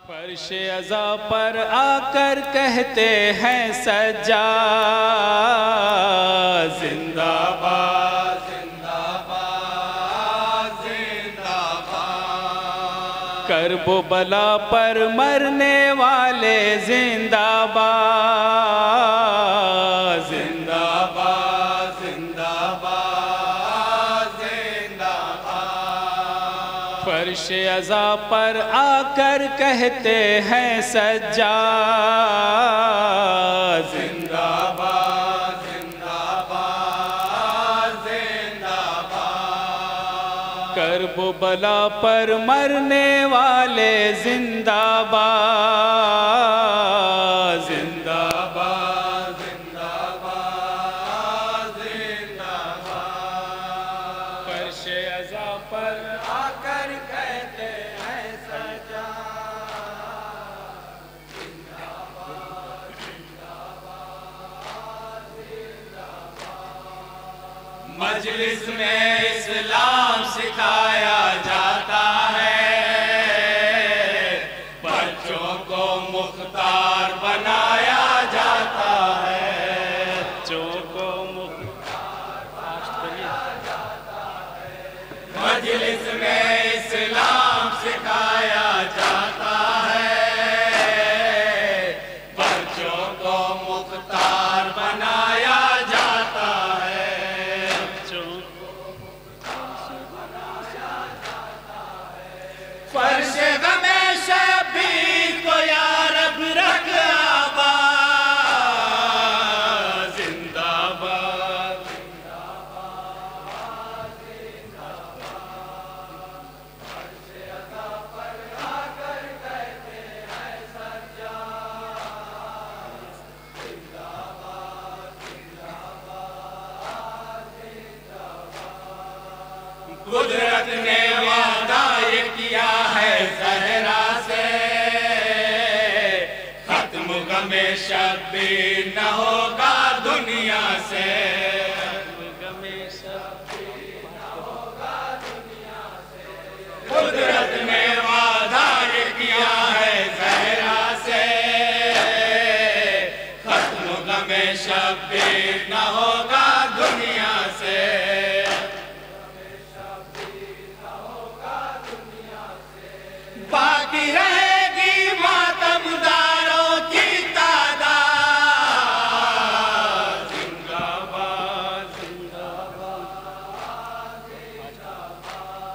فرش عزا پر آ کر کہتے ہیں سجاد زندہ باد زندہ باد زندہ باد، کرب و بلا پر مرنے والے زندہ باد زندہ باد زندہ باد زندہ باد، فرش عزا پر آ کر کہتے ہیں سجاد زندہ باد زندہ باد زندہ باد، کرب و بلا پر مرنے والے زندہ باد زندہ باد زندہ باد زندہ باد، فرش عزا پر آ کر کہتے ہیں مجلس میں اسلام سکھایا جاتا ہے، بچوں کو مختار بنایا جاتا ہے، بچوں کو مختار بنایا جاتا ہے، مجلس میں اسلام سکھایا جاتا ہے، بچوں کو مختار بنایا جاتا ہے، فرش غم شبی کو یا رب رکھ آباد زندہ باد زندہ باد زندہ باد، فرش عزا پر آ کر کہتے ہیں سجاد زندہ باد زندہ باد زندہ باد، قدرت نے وعدہ یہ کیا ہے زہرا سے، ختم غم شبیر نہ ہوگا دنیا سے، ختم غم شبیر نہ ہوگا دنیا سے، قدرت نے وعدہ یہ کیا ہے زہرا سے، ختم غم شبیر نہ ہوگا دنیا سے، باقی رہے گی ماتم داروں کی تعداد زندہ باد زندہ باد زندہ باد،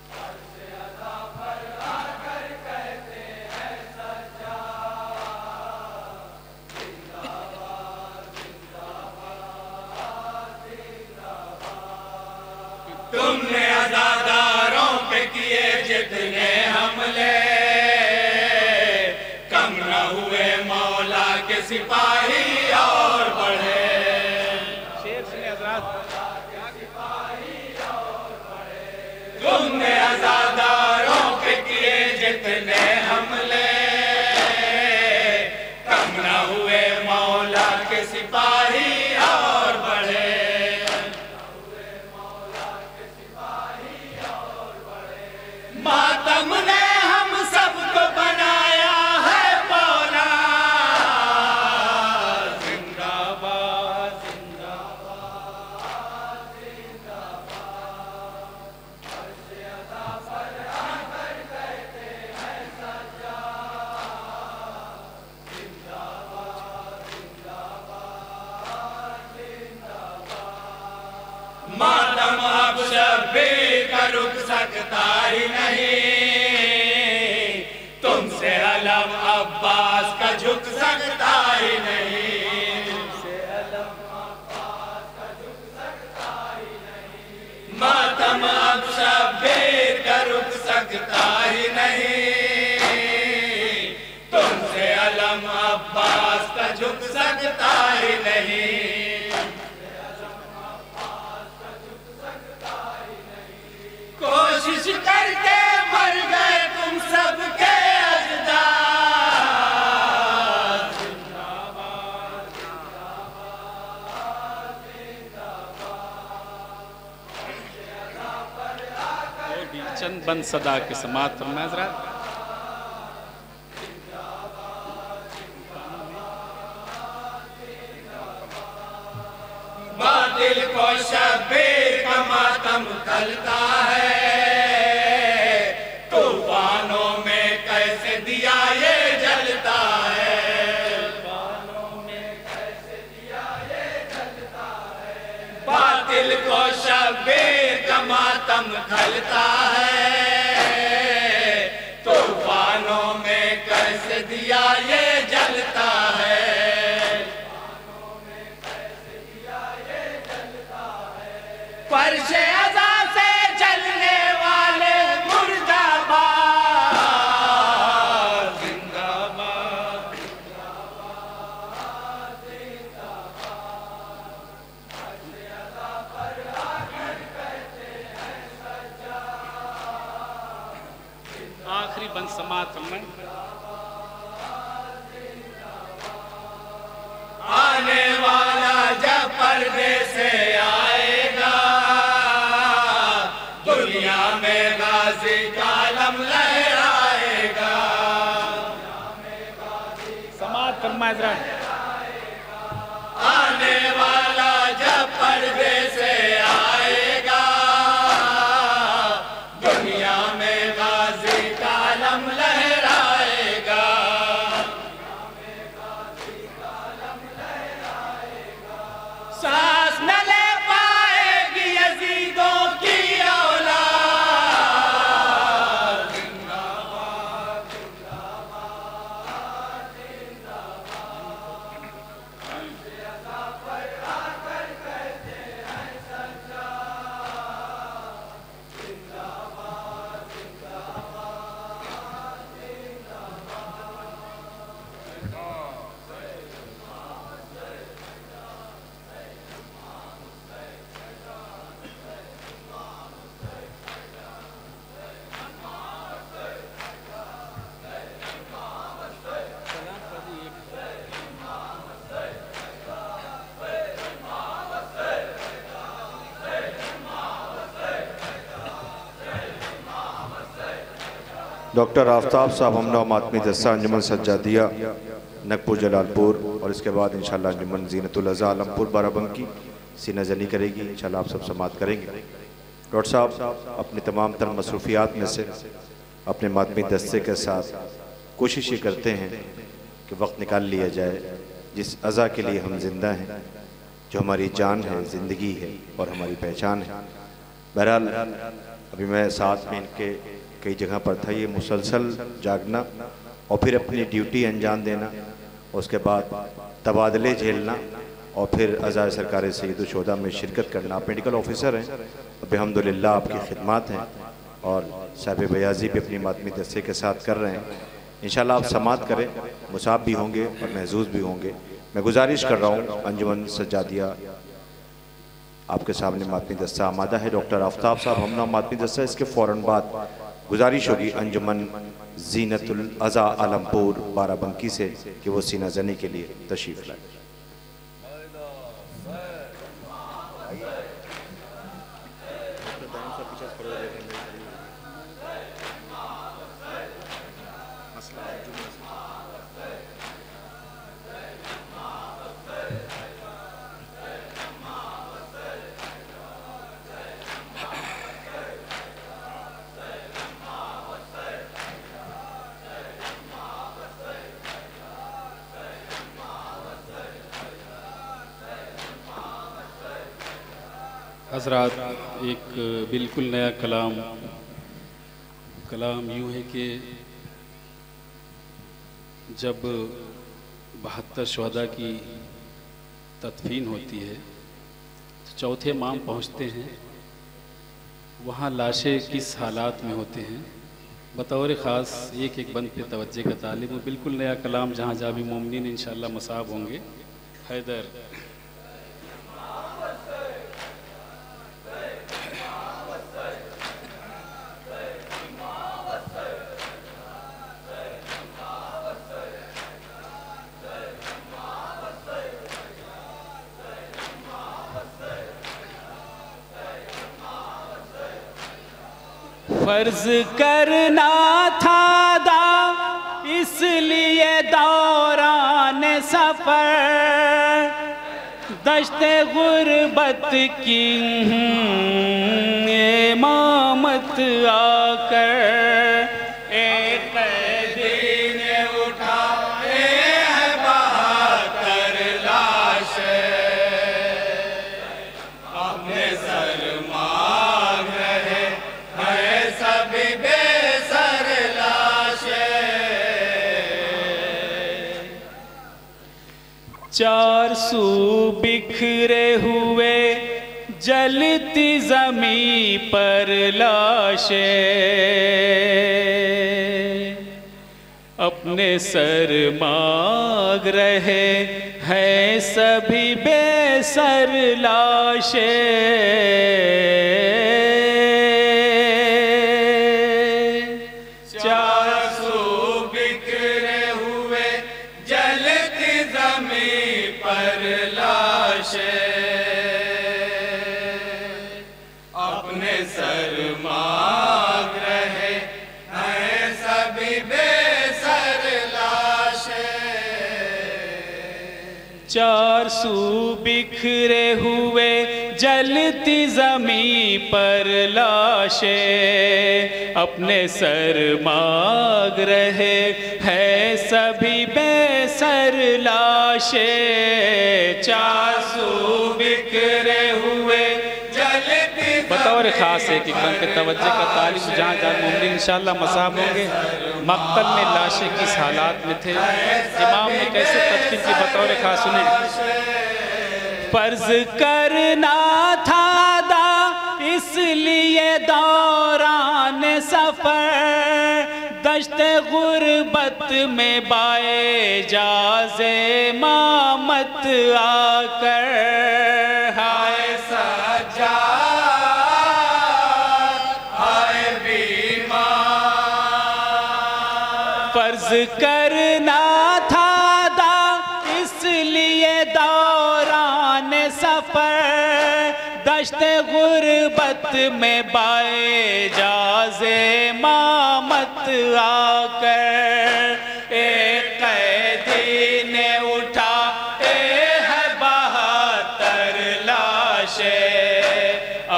فرش عزا پر آ کر کہتے ہیں سجاد زندہ باد زندہ باد زندہ باد، تم نے عزاداروں پہ کیے جتنے حملے، کم نہ ہوئے مولا کے سپاہی اور بڑھے، شیر سنے حضرات، تم نے عزاداروں پہ کیے جتنے حملے، کم نہ ہوئے مولا کے سپاہی اور بڑھے، ماتم نے ہم سب کو بنایا ہے مولا زندہ باد زندہ باد زندہ باد، فرش عزا پر آ کر کہتے ہیں سجاد زندہ باد زندہ باد زندہ باد، ماتم اب شبیر کا رک سکتا ہی نہیں، تم سے علم عباس کا جھک سکتا ہی نہیں، تم سے علم عباس کا جھک سکتا ہی نہیں، ماتم اب شبیر کا رک سکتا ہی نہیں، تم سے علم عباس کا جھک سکتا ہی نہیں، کوشش کر کے مر گئے تم سب کے اجداد زندہ باد زندہ باد زندہ باد، چند بند صدا کے سماعت فرمائیں حضرات۔ شبیر کا ماتم کھلتا ہے، طوفانوں میں کیسے دیا یہ جلتا ہے، طوفانوں میں کیسے دیا یہ جلتا ہے، باطل کو شبیر کا ماتم کھلتا ہے، طوفانوں میں کیسے دیا یہ جلتا ہے، فرش عزا سے چلنے والے مرد آباد، زندہ باد، زندہ باد، زندہ باد، فرش عزا پر آ کر کہتے ہیں سجاد، آخری بند سماعت فرمائیں۔ آنے والا جب پردے سے آئے گا، دنیا میں غازی کا علم لہرائے گا، سماعت فرمائیں ذرا۔ آنے والا جب پردے سے آئے گا، دنیا میں غازی کا علم لہرائے گا، سانس نہ لے پائے گی یزیدوں کی اولاد، زندہ باد، زندہ باد، زندہ باد، فرش عزا پر آ کر کہتے ہیں سجاد، زندہ باد، زندہ باد، زندہ ڈاکٹر آفتاب صاحب ہمنہ ماتمی دستہ انجمن سجادیہ نگپور جلال پور، اور اس کے بعد انشاءاللہ انجمن زینت العزا عالمپور بارابنکی سینہ زنی کرے گی، انشاءاللہ آپ سب سماعت کریں گے۔ ڈاکٹر صاحب اپنی تمام تر مصروفیات میں سے اپنے ماتمی دستے کے ساتھ کوشش یہ کرتے ہیں کہ وقت نکال لیا جائے جس عزا کے لیے ہم زندہ ہیں، جو ہماری جان ہے، زندگی ہے اور ہماری پہچان ہے۔ بہرحال ابھی میں ساتھ میں ان کے کئی جگہ پر تھا، یہ مسلسل جاگنا اور پھر اپنی ڈیوٹی انجام دینا، اس کے بعد تبادلے جھیلنا اور پھر عزا سرکار سید الشہداء میں شرکت کرنا۔ آپ میڈیکل آفیسر ہیں، الحمدللہ آپ کی خدمات ہیں، اور صاحب بیاضی بھی اپنی ماتمی دستے کے ساتھ کر رہے ہیں۔ انشاءاللہ آپ سماعت کریں، مصاب بھی ہوں گے اور محظوظ بھی ہوں گے۔ میں گزارش کر رہا ہوں انجمن سجادیہ آپ کے سامنے ماتمی دستہ آمادہ ہے۔ ڈاکٹر آفتاب صاحب ہمنہ ماتمی دستہ، اس کے فوراً بعد گزارش ہوگی انجمن زینت العزا عالمپور بارابنکی سے کہ وہ سینہ زنی کے لیے تشریف لائیں۔ حضرات، ایک بالکل نیا کلام یوں ہے کہ جب 72 شہداء کی تدفین ہوتی ہے تو چوتھے امام پہنچتے ہیں، وہاں لاشیں کس حالات میں ہوتے ہیں، بطور خاص ایک بند پہ توجہ کا طالب ہوں۔ بالکل نیا کلام جہاں جہاں بھی مومنین انشاءاللہ مصاب ہوں گے۔ حیدر فرض کرنا تھا دا اس لیے دوران سفر دشت غربت کی امامت آ کر ایک قیدی نے اٹھائے ہیں بہتر لاشیں، اپنے سر مانگ رہے ہیں سبھی بے سر لاشیں، چار سو بکھرے ہوئے جلتی زمین پر لاشیں، اپنے سر مانگ رہے ہیں سبھی بے سر لاشیں، چار سو بکھرے ہوئے جلتی زمین پر لاشیں، اپنے سر مانگ رہے ہیں سبھی بے سر لاشیں، چار سو بکھرے ہوئے جلتی زمین پر لاشیں، اپنے سر مانگ رہے ہیں سبھی بے سر لاشیں، چار سو بکھرے ہوئے جلتی بطور خاص ہے کہ بن کے توجہ کا طالب جہاں جہاں مومنین انشاءاللہ مصاب ہوں گے، مقتل میں لاشیں کس حالات میں تھے، امام نے کیسے تدفین کی بطور خاص سنیں۔ فرض کرنا تھا ادا اس لیے دوران سفر، دشت غربت میں بائے جاز امامت آ کر، ہائے سجاد ہائے بیمار، فرض کرنا تھا ادا اس لیے دوران سفر، دشت غربت میں بائے جاز امامت آ کر، ایک قیدی نے اٹھائے ہیں بہتر لاشیں،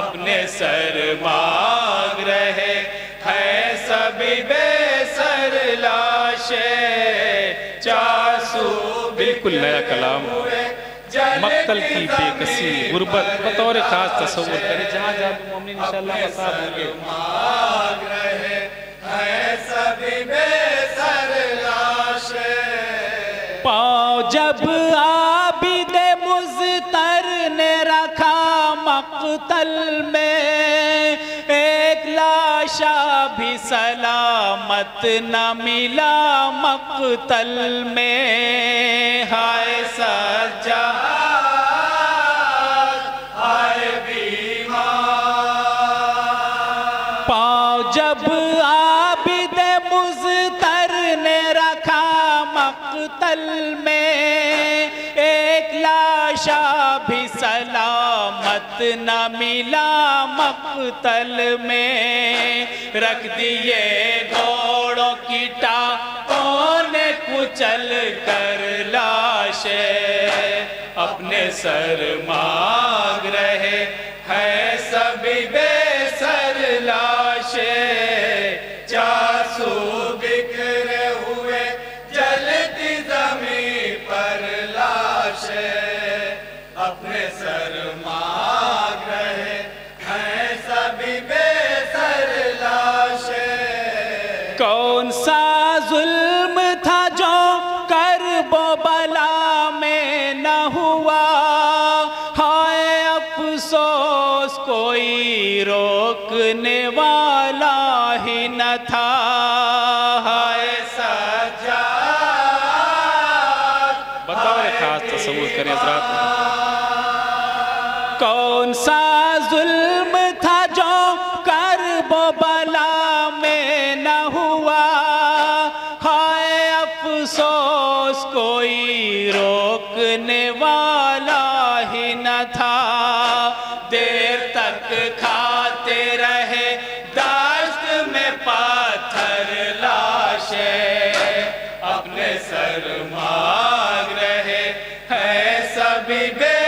اپنے سر مانگ رہے ہیں سبھی بے سر لاشیں، چار سو بالکل نیا کلام، مقتل کی بے کسی غربت بطور خاص تصور کریں، جہاں جہاں بھی مومنین انشاءاللہ مصاب ہوں گے۔ مانگ رہے ہیں سبھی بے سر لاشیں، پاؤں جب عابد مضطر نے رکھا مقتل میں، ایک لاشا بھی سلامت نہ ملا مقتل میں، ہائے سجاد ہائے بیمار، پاؤں جب عابد مضطر نے رکھا مقتل میں، ایک لاشا بھی سلامت نہ ملا مقتل میں، رکھ دیے گھوڑوں کی ٹانگوں نے کچل کر لاشیں، اپنے سر مانگ رہے ہیں سبھی بے سر لاشیں، چار سو بکھرے ہوئے جلتی زمین پر لاشیں، اپنے سر مانگ رہے ہیں سبھی بے سر لاشیں، کون سا ظلم تھا جو کرب و بلا میں نہ ہوا، ہائے افسوس کوئی روکنے والا ہی نہ تھا، ہائے سجاد بطور خاص تصور کریں حضرات، کون سا ظلم تھا جو کرب و بلا میں نہ ہوا، ہائے افسوس کوئی روکنے والا ہی نہ تھا، دیر تک کھاتے رہے داشت میں پاتھر لاشیں، اپنے سر مانگ رہے ہیں سبھی بے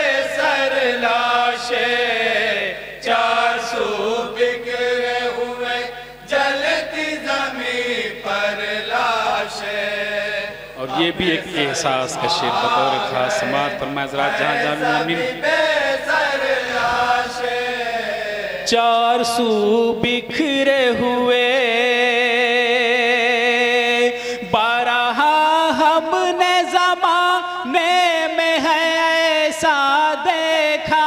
اور یہ بھی ایک احساس کا شعر بطور خاص سماعت فرمائے حضرات جہاں جہاں مومن چار سو بکھرے ہوئے بارہ ہم نے زمانے میں ہے ایسا دیکھا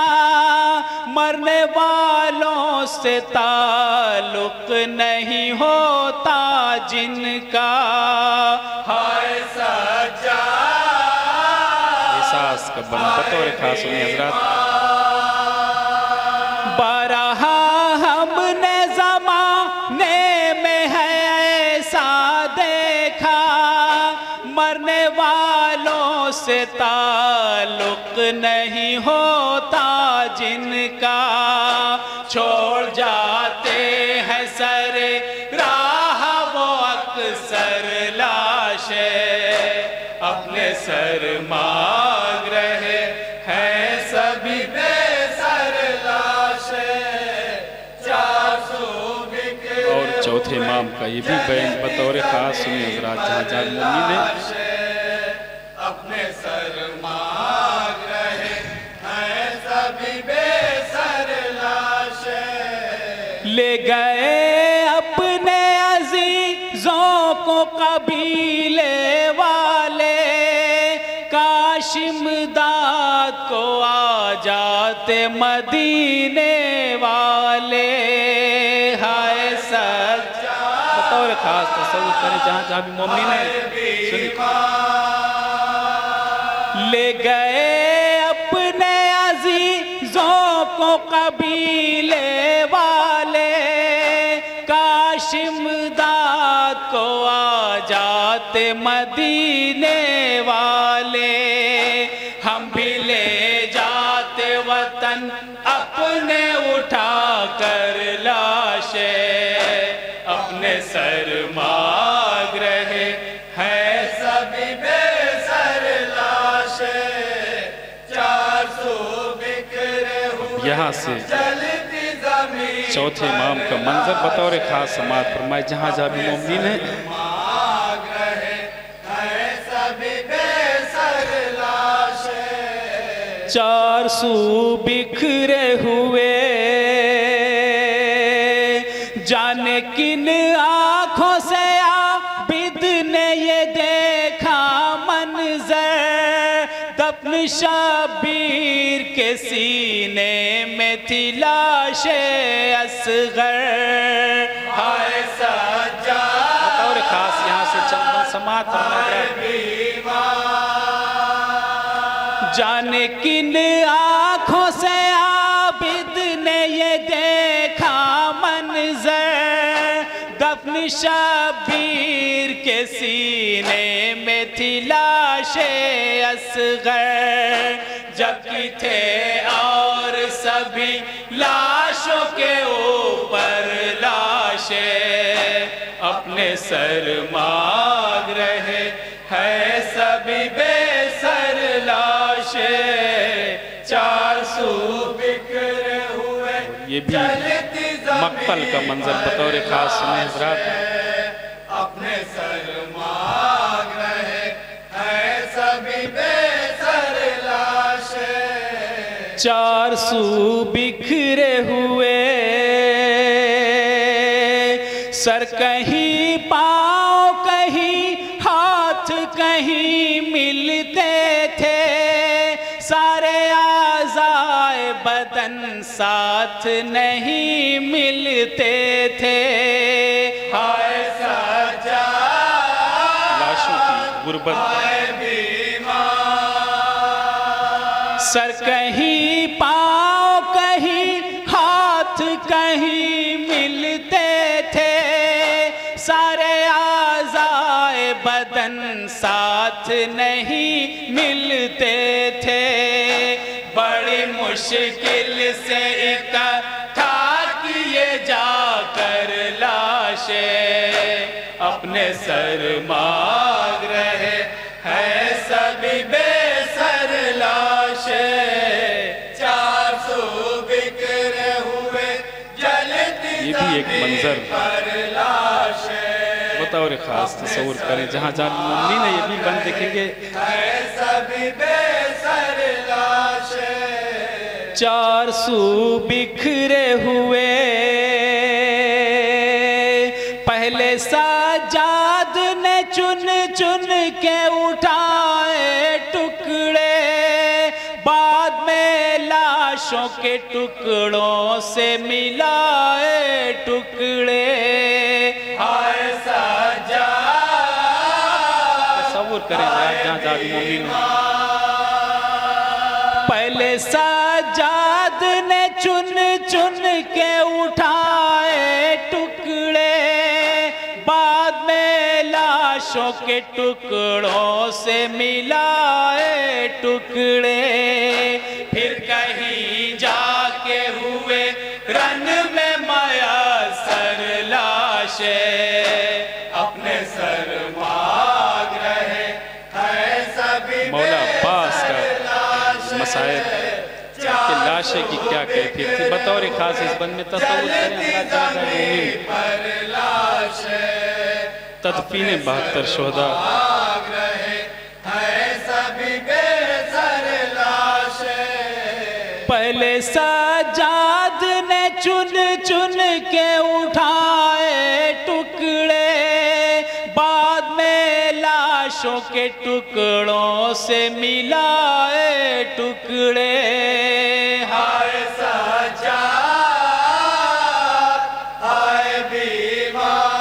مرنے والوں سے تعلق نہیں ہوتا جن کا ہائے سجا احساس کا بطور خاص سنی حضرات بارہ ہم نے زمانے میں ہے ایسا دیکھا مرنے والوں سے تعلق نہیں ہوتا جن کا چھوڑ جاتے ہیں سر راہ وہ اکثر لاشیں اپنے سر مانگ رہے ہیں سبھی بے سر لاشیں اور چوتھے امام کا یہ بھی بیان بطور خاص سنی حضرات جہاں جہاں مومنین ہیں اپنے سر مانگ رہے ہیں سبھی بے سر لاشیں لے گئے اپنے عزیزوں کو قبیلے والے کاش امداد کو آ جاتے مدینے والے ہائے سجا بطور خاص تصور کریں جہاں جہاں بھی مومنین ہیں لے گئے اپنے عزیزوں کو قبیلے والے کاش امداد کو آ جاتے مدینے والے ہم بھی لے جاتے وطن اپنے اٹھا کر لاشیں اپنے سر مانگ رہے ہیں سبھی بے سر لاشیں 400 بکھرے ہوئے یہاں سے جلتی زمین چوتھے امام کا منظر بطور خاص سماعت فرمائے جہاں جہاں بھی مومنین ہیں مانگ رہے ہیں سبھی بے سر لاشیں 400 بکھرے ہوئے جانے کن آنکھوں سے عابد نے یہ دیکھا منظر دفن شبیر کے سینے میں تھی لاش اصغر ہائے سجا اور خاص یہاں سے چند سماعت فرمائے جانے کن آنکھوں سے عابد نے یہ دیکھا منظر دفن شبیر کے سینے میں تھی لاش اصغر جبکہ تھے اور سبھی لاشوں کے اوپر لاشیں اپنے سر مانگ رہے ہیں سبھی بے سر لاشیں 400 بکھرے ہوئے یہ بھی مقتل کا منظر بطور خاص سنیں حضرات اپنے سر مانگ رہے ہیں سبھی بے سر لاشیں 400 بکھرے ہوئے سر کہیں پاؤں کہیں ہاتھ کہیں ملتے تھے سارے اعضائے بدن ساتھ نہیں ملتے تھے ہائے سجا لاشوں کی غربت ہائے بیمار سر کہیں پاؤں کہیں ہاتھ کہیں ملتے تھے سارے اعضائے بدن ساتھ نہیں ملتے تھے بڑی مشکل سے اکٹھا کیے جا کر لاشیں اپنے سر مانگ رہے ہیں سبھی بے سر لاشیں 400 بکھرے ہوئے جلتی یہ بھی ایک منظر پر لاشیں بطور خاص تصور کریں جہاں جان مومنین ہے، یہ بھی بند دیکھیں گے سبھی بے سر لاشیں، چار سو بکھرے ہوئے پہلے سجاد نے چن چن کے اٹھائے ٹکڑے، بعد میں لاشوں کے ٹکڑوں سے ملائے ٹکڑے، ہائے سجاد تصور کریں جہاں جہاں مومنین پہلے سجاد نے چن چن کے اٹھائے ٹکڑے، بعد میں لاشوں کے ٹکڑوں سے ملائے ٹکڑے، پھر کہیں جا کے ہوئے رن میں میسر لاشیں، اپنے سر مانگ رہے ہیں سبھی مولا عباس کا مسائل کہ لاشے کی کیا کیفیت تھی بطور خاص اس بند میں تصور کریں تدفین 72 شہداء پہلے سجاد نے چن چن کے اٹھائے ٹکڑے، بعد میں لاشوں کے ٹکڑوں سے ملائے ٹکڑے، ہائے سجاد ہائے بیمار،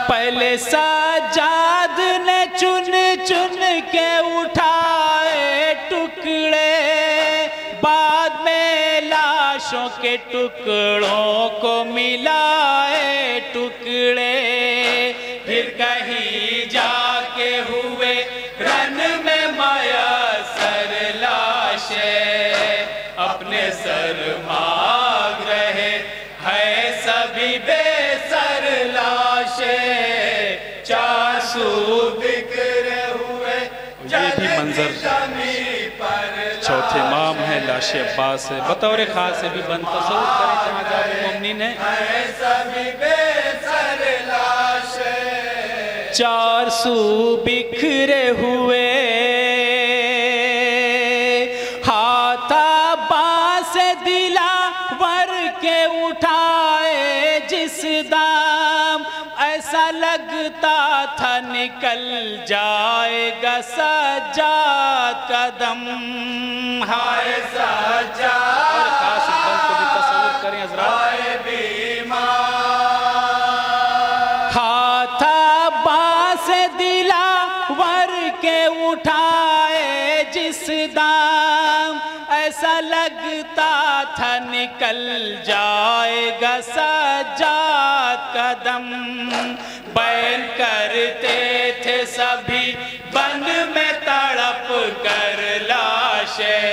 پہلے سجاد نے چن چن کے اٹھائے ٹکڑے، بعد میں لاشوں کے ٹکڑوں کو ملائے ٹکڑے، پھر کہیں جا کے ہوئے رن میں میسر لاشیں، اپنے سر مانگ رہے ہیں سبھی بے سر لاشیں، 400 بکھرے ہوئے یہ بھی منظر چوتھے امام ہے لاش عباس ہے بطور خاص ہے بھی بند تصور کریں جہاں جہاں مومنین ہیں سبھی بے سر لاشیں، 400 بکھرے ہوئے ہاتھ عباس دلاور کے اٹھائے جس دام، ایسا لگتا تھا نکل جائے گا سجاد کا دم، ہائے سجاد اور خاص اس بند کو بھی تصور کریں حضرات ہائے بیمار، ہاتھ عباس دلاور کے اٹھائے جس دام، ایسا لگتا تھا نکل جائے گا سجاد کا دم، بیان کرتے تھے سبھی بند میں تڑپ کر لاشیں،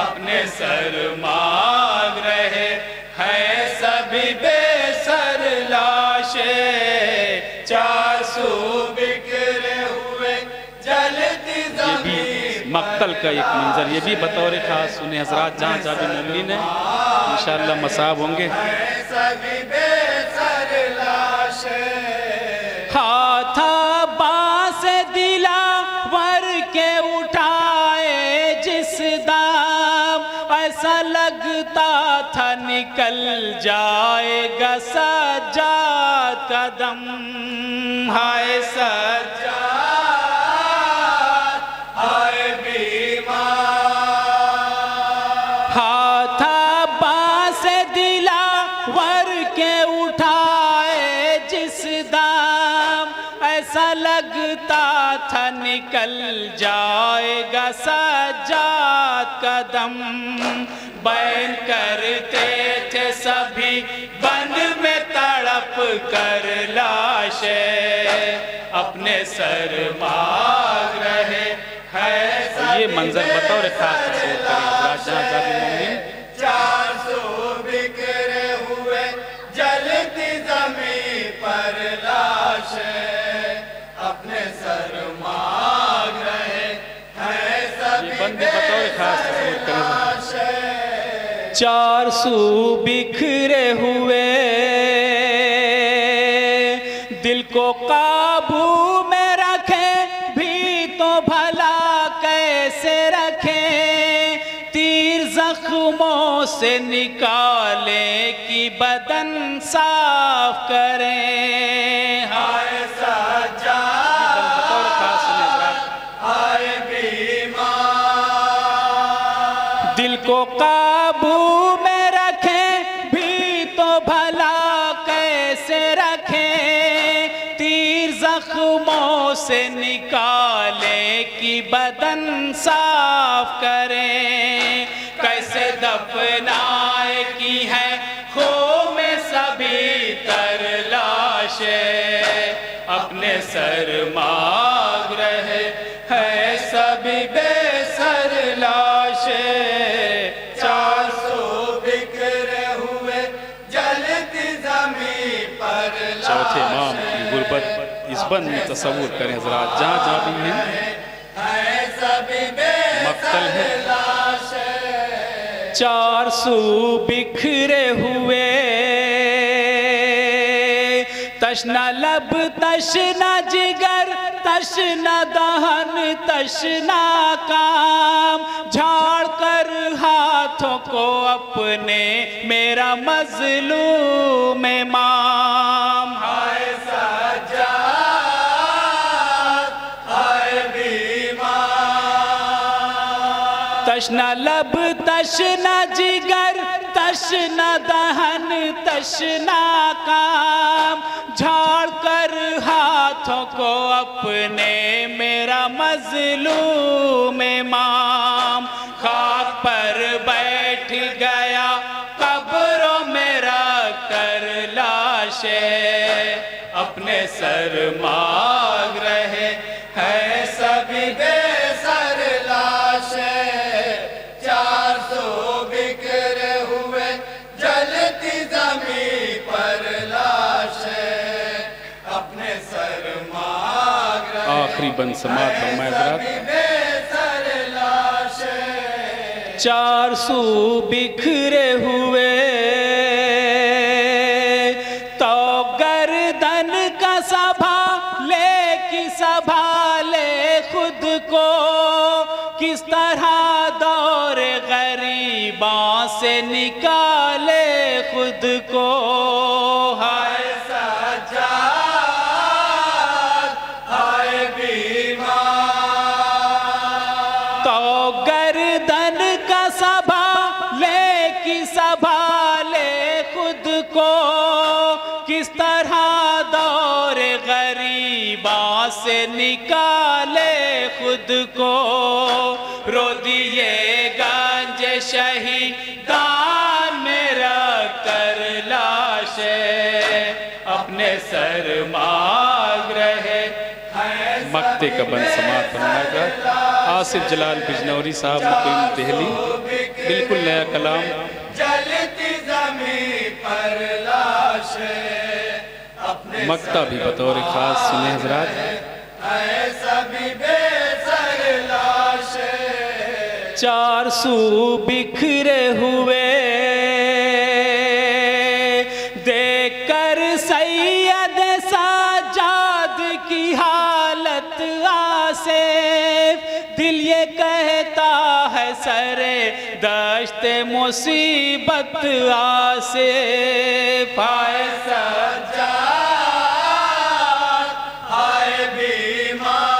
اپنے سر مانگ رہے ہیں سبھی بے سر لاشیں، 400 بکھرے ہوئے جلتی یہ بھی مقتل کا ایک منظر یہ بھی بطور خاص سنیں حضرات جہاں جہاں بھی مومنین ہیں انشاءاللہ مصاب ہوں گے سبھی بے سر لاشیں، ہاتھ عباس دلاور کے اٹھائے جس دام، ایسا لگتا تھا نکل جائے گا سجاد کا دم، ہائے سجاد ہائے بیمار، ہاتھ عباس دلاور کے اٹھائے جس دام، ایسا لگتا تھا نکل جائے گا سجاد کا دم، بیان کرتے تھے سبھی بند میں تڑپ کر لاشیں، اپنے سر مانگ رہے ہیں یہ منظر بطور خاص تصور کریں حضرات جہاں جہاں بھی مومنین 400 بکھرے ہوئے جلتی زمین پر لاشیں، اپنے سر مانگ رہے ہیں سبھی یہ بند بھی بطور خاص تصور کریں چار سو بکھرے ہوئے قابو میں رکھیں بھی تو بھلا کیسے رکھیں، تیر زخموں سے نکالیں کہ بدن صاف کریں۔ ہائے سجاد، ہائے بیمار، دل کو قابو میں رکھیں بھی تو بھلا کیسے رکھیں، تیر زخموں سے نکالیں کہ بدن صاف کریں۔ کیسے دفنائے کی ہے خون میں سبھی تر لاشیں، اپنے سر مانگ رہے ہیں سبھی بے سر لاشیں، 400 بکھرے ہوئے جلتی زمین پر لاشیں۔ چوتھے امام کی غربت اس بند میں تصور کریں حضرات، جہاں جہاں بھی ہیں مقتل ہے۔ 400 بکھرے ہوئے، تشنا لب تشنا جگر تشنا دہن تشنا کام، جھاڑ کر ہاتھوں کو اپنے میرا مظلوم امام۔ ہائے سجاد، ہائے بیمار، تشنا لب تشنا جگر تشنا دہن تشنا کام، جھاڑ کر ہاتھوں کو اپنے میرا مظلوم امام، خاک پر بیٹھ گیا قبروں میں رکھ کر لاشیں، اپنے سر مانگ رہے ہیں سبھی بے سر لاشیں، 400 بکھرے ہوئے جلتی زمین پر لاشیں، اپنے سر مانگ رہے آخری بند سماعت فرمائے حضرات۔ بے سر لاشیں، 400 بکھرے ہوئے تو گردن کا سنبھالے کہ سنبھالے خود کو، کس طرح دور غریباں سے نکالے خود کو۔ ہائے سجاد، ہائے بیمار، تو گردن کا سنبھالے کہ سنبھالے خود کو، کس طرح دور غریباں سے نکالے خود کو۔ رو دیے گنج شہیدان میں رکھ کر لاشیں، اپنے سر مانگ رہے ہیں مقتے کا بند سماعت فرمائے گا۔ آصف جلال بجنوری صاحب مقیم دہلی، بالکل نیا کلام۔ جلتی زمین پر لاشیں، اپنے مقطع بھی بطور خاص سنیں حضرات۔ اے سبھی بے سر لاشیں، 400 بکھرے ہوئے، دیکھ کر سید سجاد کی حالت آصف، دل یہ کہتا ہے سر دشت مصیبت آصف۔ ہائے سجاد، ہائے بیمار،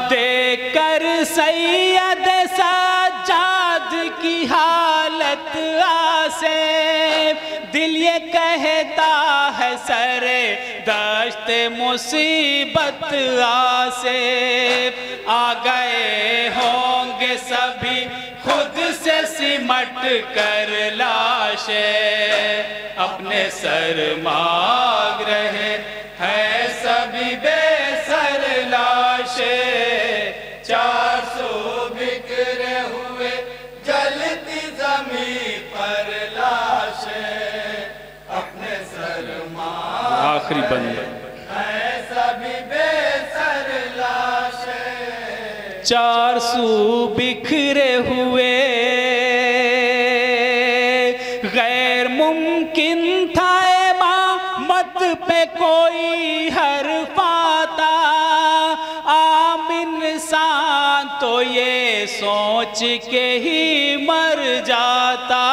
دیکھ کر سید سجاد کی حالت آصف، دل یہ کہتا ہے سر دشت مصیبت آصف۔ آ گئے ہوں گے سبھی خود سے سمٹ کر لاشیں، اپنے سر مانگ رہے ہیں سبھی بے سر لاشیں، 400 بکھرے ہوئے جلتی زمین پر لاشیں، اپنے سر مانگ آخری بند ہیں سبھی بے سر لاشیں، 400 بکھرے ہوئے، غیر ممکن تھا امامت پہ کوئی یہ سوچ کے ہی مر جاتا.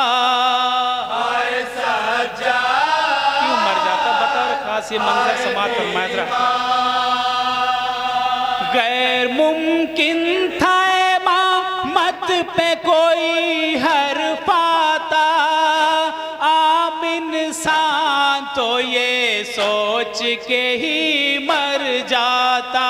کیوں مر جاتا؟ بطور خاص یہ منظر سماعت فرمائے ذرا. غیر ممکن تھا امامت پہ کوئی حرف آتا. عام انسان تو یہ سوچ کے ہی مر جاتا.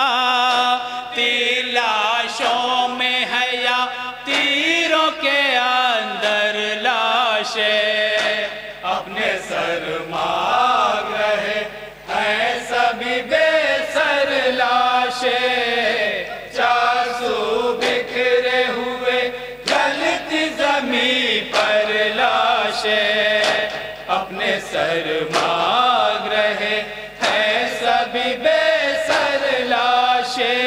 لاشوں میں ہے یا تیروں کے اندر لاشیں اپنے سر مار رہے ہیں سبھی بے سر لاشیں. چار سو بکھرے ہوئے جلتی زمین پر لاشیں اپنے سر مار رہے ہیں سبھی بے سر لاشیں.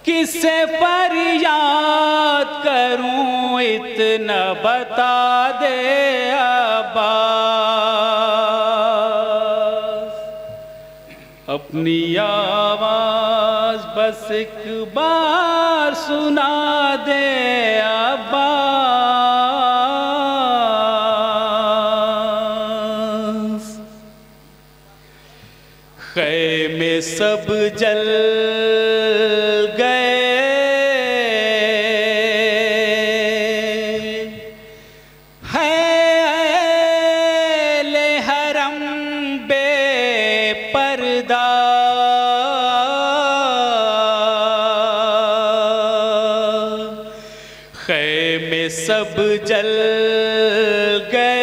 کس سے فریاد کروں اتنا بتا دے عباس. اپنی آواز بس ایک بار سنا دے عباس. خیمے سب جل گئے اہل حرم بے پردہ. خیمے سب جل گئے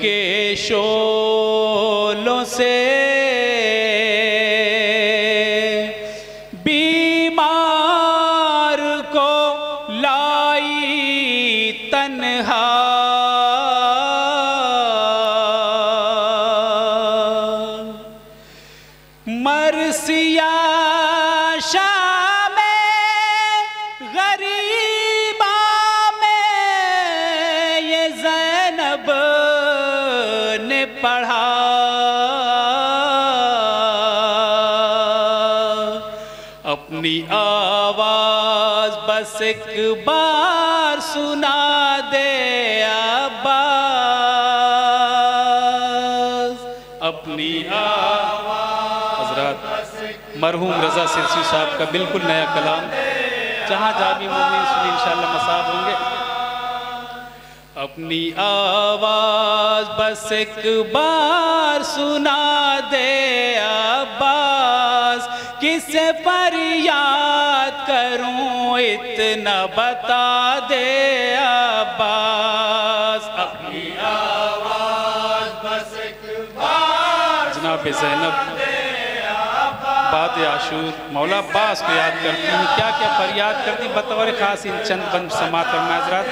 کے شعلوں سے بیمار کو لائی تنہا. مرثیہ شام غریبہ میں یہ زینب نے پڑھا. اپنی آواز بس ایک بار سنا دے عباس. اپنی حضرات مرحوم رضا سرسی صاحب کا بالکل نیا کلام جہاں جامی مومن سنی انشاءاللہ مصاب ہوں گے. اپنی آواز بس ایک بار سنا دے عباس. کس سے فریاد کروں اتنا بتا دے عباس. اپنی آواز بس ایک بار جناب زینب بات عاشور مولا عباس کو یاد کرتی ہوں. کیا کیا فریاد کرتی بطور خاص ان چند بند سماعت فرمائے حضرات.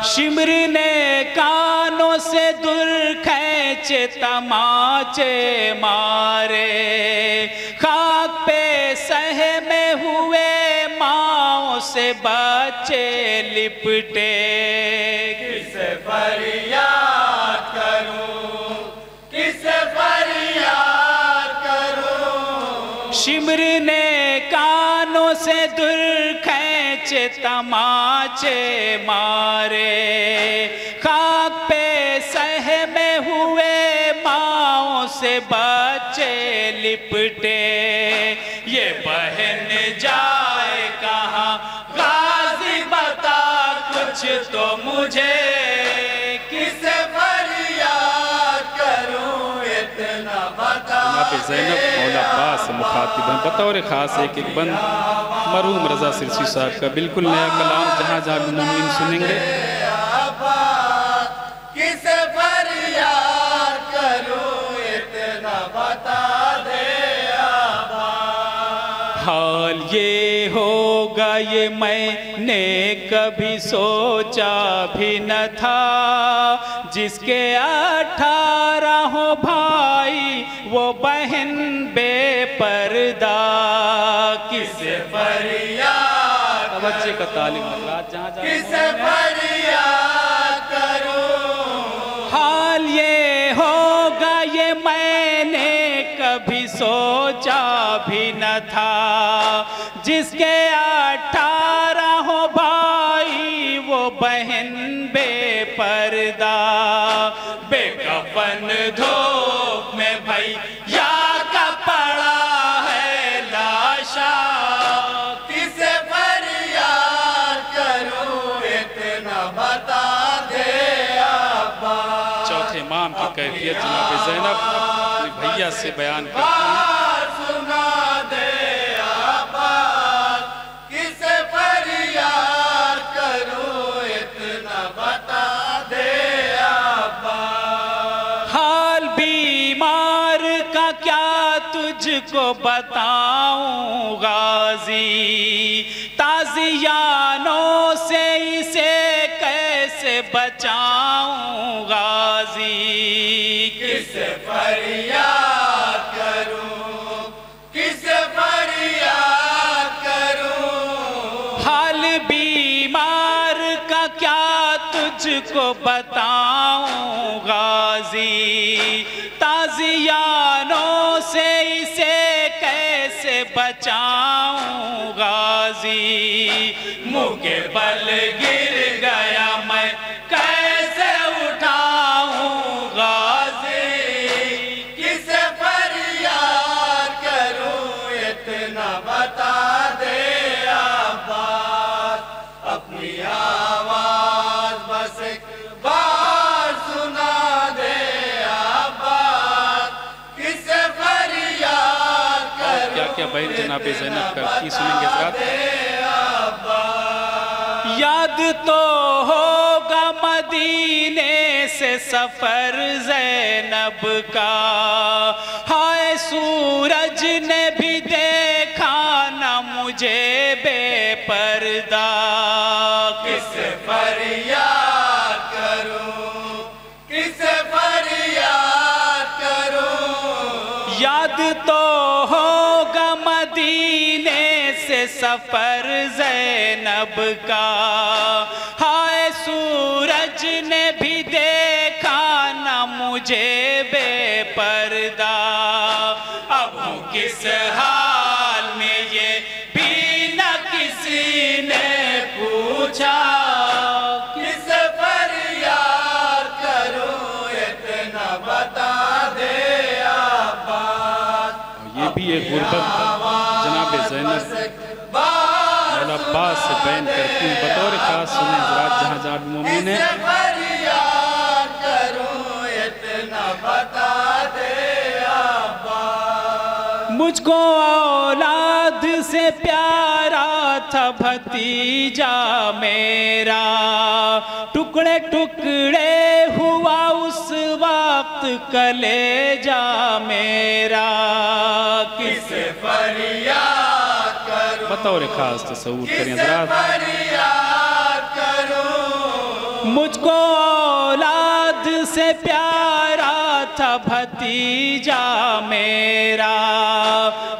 شمر نے کانوں سے در کھینچے تماچے مارے. خاک پہ سہمے ہوئے ماؤں سے بچے لپٹے. کس سے فریاد کروں کس سے فریاد کروں. شمر نے کانوں سے در کھینچے تماچے مارے. خاک پہ سہمے ہوئے ماؤں سے بچے لپٹے. یہ بہن جائے کہاں غازی بتا کچھ تو مجھے. کس سے فریاد کروں اتنا بتا جناب زینب مولا عباس سے مخاطب ہیں. بطور خاص ایک بند مرحوم رضا سرسی صاحب کا بالکل نیا کلام جہاں جہاں مومن سنیں گے. کس سے فریاد کروں اتنا بتا دے عباس. حال یہ ہو ہوگا یہ میں نے کبھی سوچا بھی نہ تھا، جس کے 18 ہو بھائی وہ بہن بے پردہ، کسے فریاد توجہ کا تعلیم حضرات جہاں جہاں کسے فریاد کروں، حال یہ ہوگا یہ میں نے کبھی سوچا بھی نہ تھا، جس کے 18 ہو بھائی وہ بہن بے پردہ، بے کفن دھوپ میں بھیا کا پڑا ہے لاشا، کسے فریاد کروں اتنا بتا دے ابا، چوتھے امام کی کیفیت جناب زینب اپنے بھیا سے بیان کرتی ہیں۔ سنا دے ابا، کسے فریاد کروں اتنا بتا دے ابا، حال بیمار کا کیا تجھ کو بتاؤں غازی، تازیانوں سے اسے کیسے بچاؤں غازی، کسے فریاد کروں، کسے فریاد کروں، حال بیمار کا کیا تجھ کو بتاؤں غازی، تازیانوں سے اسے کیسے بچاؤں غازی، منہ کے بل گر گیا میں کیسے اٹھاؤں غازی، کسے فریاد کروں اتنا بتا دے عباس، اپنی آواز بس ایک بار سنا دے عباس، کسے فریاد کروں کیا کیا بہن جناب زینب کرتی سنیں گے حضرات۔ یاد تو ہوگا مدینے سے سفر زینب کا، ہائے سورج نے بھی دیکھا نہ مجھے بے پردہ، کسے فریاد کروں، کسے فریاد کروں، یاد تو ہوگا مدینے سے سفر زینب کا، ہائے سورج نے بھی دیکھا نہ مجھے بے پردہ، اب ہوں کس حال میں یہ بھی نہ کسی نے پوچھا، کسے فریاد کروں اتنا بتا دے عباس، یہ بھی ایک غربت جناب زینب مولا عباس سے بیان کرتی ہیں بطور خاص سنیں حضرات جہاں جہاں مومن ہیں۔ کسے فریاد کروں اتنا بتا دے عباس، مجھ کو اولاد سے پیارا تھا بھتیجا میرا، ٹکڑے ٹکڑے ہوا اس وقت کلیجا میرا، کسے فریاد کروں، بطور خاص تصور کریں کسے حضرات۔ فریاد کروں، مجھ کو اولاد سے پیارا تھا بھتیجا میرا،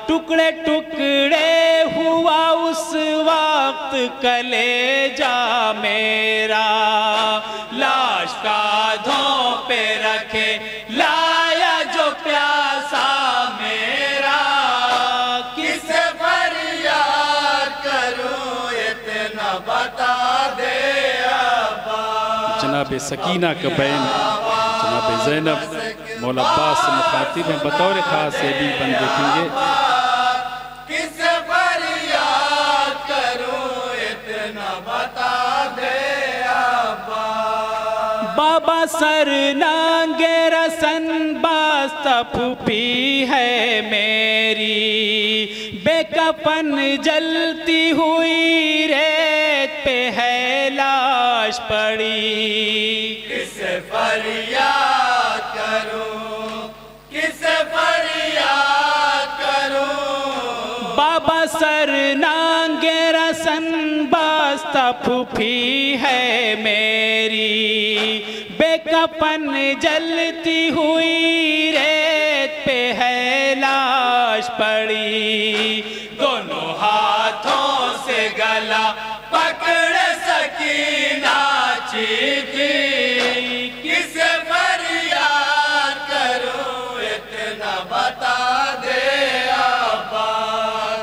ٹکڑے ٹکڑے ہوا اس وقت کلیجا میرا، لاش کاندھوں پہ رکھے لایا جو پیاسا میرا، کسے فریاد کروں اتنا بتا دے عباس، جناب سکینہ کا بین جناب زینب مولا عباس سے مخاطب ہیں بطور خاص یہ بھی بند دیکھیں گے۔ کسے فریاد کروں اتنا بتا دے عباس، بابا سر نانگے رسن باستہ پھوپھی ہے میری، بے کفن جلتی ہوئی ریت پہ ہے لاش پڑی، کسے فریاد کروں، کسے فریاد کروں، بابا سر نانگے رسن پھوپھی ہے میری بے کفن جلتی ہوئی ریت پہ ہے لاش پڑی دونوں ہاتھوں سے گلا پکڑ سکینہ چیخی کسے فریاد کروں اتنا بتا دے عباس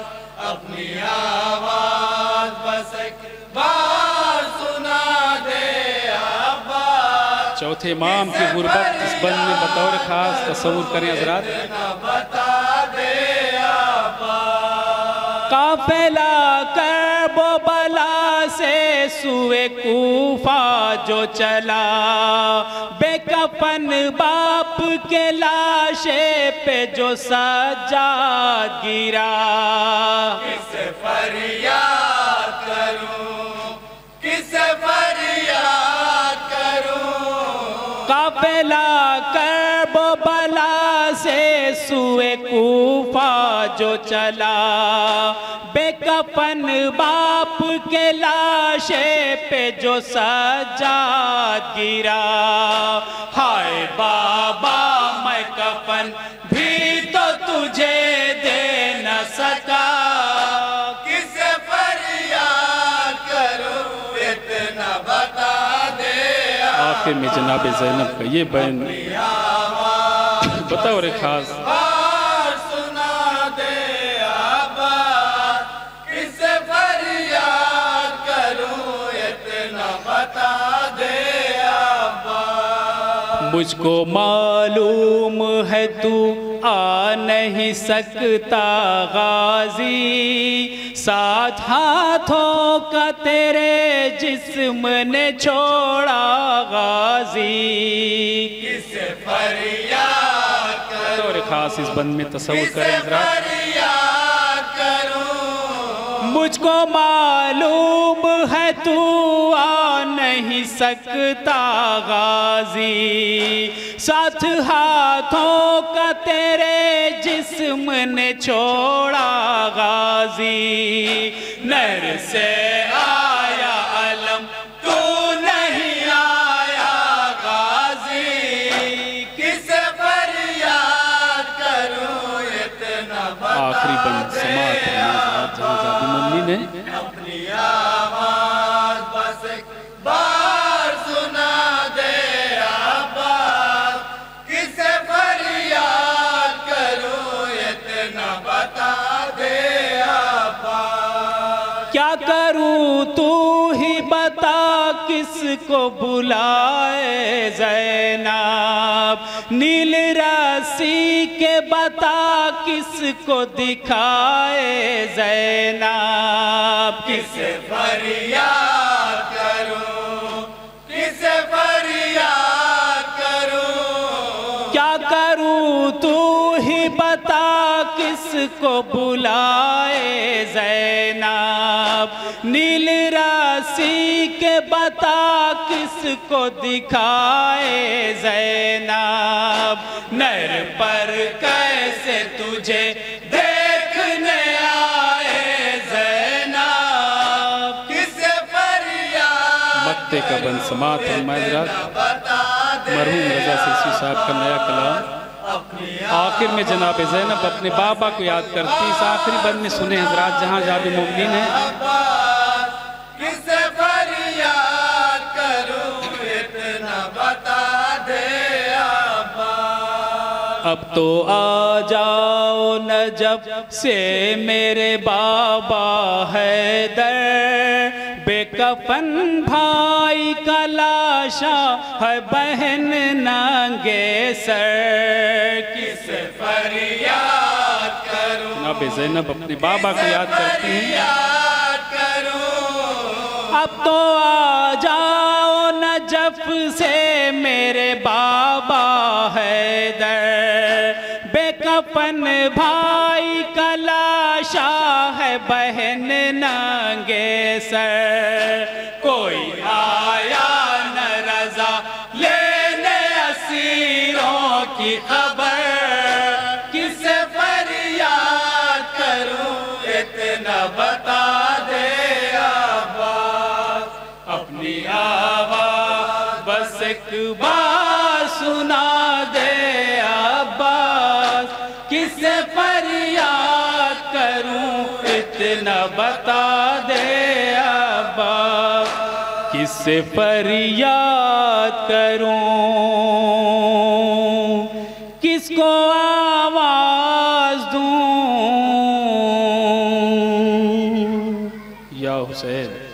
اپنی آواز بس ایک بار سنا دے عباس چوتھے امام کی غربت اس بند میں بطور خاص تصور کریں حضرات بتا دے قافلہ کرب و بلا سے سوئے کوفہ جو چلا بے کفن باپ کے لاشے پہ جو سجاد گرا کسے فریاد کروں کسے فریاد کروں قافلہ کرب و بلا سے سوئے کوفہ جو چلا بے کفن باپ کے لاشے پہ جو سجاد گرا ہائے بابا میں کفن بھی تو تجھے دے نہ سکا کسے فریاد کروں اتنا بتا دے آخر میں جناب زینب کا یہ بیان بطور خاص بار سنا دے عباس کسے فریاد کروں اتنا بتا دے عباس مجھ کو معلوم ہے تو آ نہیں سکتا غازی ساتھ ہاتھوں کا تیرے جسم نے چھوڑا غازی کسے فریاد کروں بطور خاص اس بند میں تصور کریں حضرات فریاد کروں مجھ کو معلوم ہے تو آ نہیں سکتا غازی ساتھ ہاتھوں کا تیرے جسم نے چھوڑا غازی نہر سے آیا علم تو نہیں آیا غازی کسے فریاد کروں اتنا بتا آخری بند سماعت فرمائیں حضرات جہاں زادی مومنین ہیں اپنی آواز بس ایک بار سنا دے عباس کسے فریاد کروں اتنا بتا دے عباس کیا کروں تو ہی بتا کس کو بلائے زینب نیل رسی کے بتا کس کو دکھائے زینب کسے فریاد کروں کسے فریاد کروں کیا کروں تو ہی بتا کس کو بلائے زینب نیل رسی کے بتا کس کو دکھائے زینب نہر پر کیسے تجھے دیکھنے آئے زینب کسے فریاد مکتے کا بند سماعت فرمائیں حضرات بتا دے مرحوم رضا سرسی صاحب کا نیا کلام آخر میں جناب زینب اپنے بابا کو یاد کرتی اس آخری بند میں سنیں حضرات جہاں زادی مومنین ہیں عباس کسے فریاد کروں اتنا بتا دے عباس اب تو آ جاؤ نجف سے میرے بابا حیدر بے کفن بھائی کا لاشا ہے بہن ننگے سر کسے فریاد کروں جناب زینب اپنے بابا کو یاد کرتی ہیں یاد کروں اب تو آ جاؤ نجف سے میرے بابا حیدر بے کفن بھائی کا لاشا ہے بہن ننگے سر کوئی آیا نہ رضا لینے اسیروں کی خبر کسے فریاد کروں اتنا بتا دے عباس اتنا بتا دے ابا کس سے فریاد کروں کس کو آواز دوں یا حسین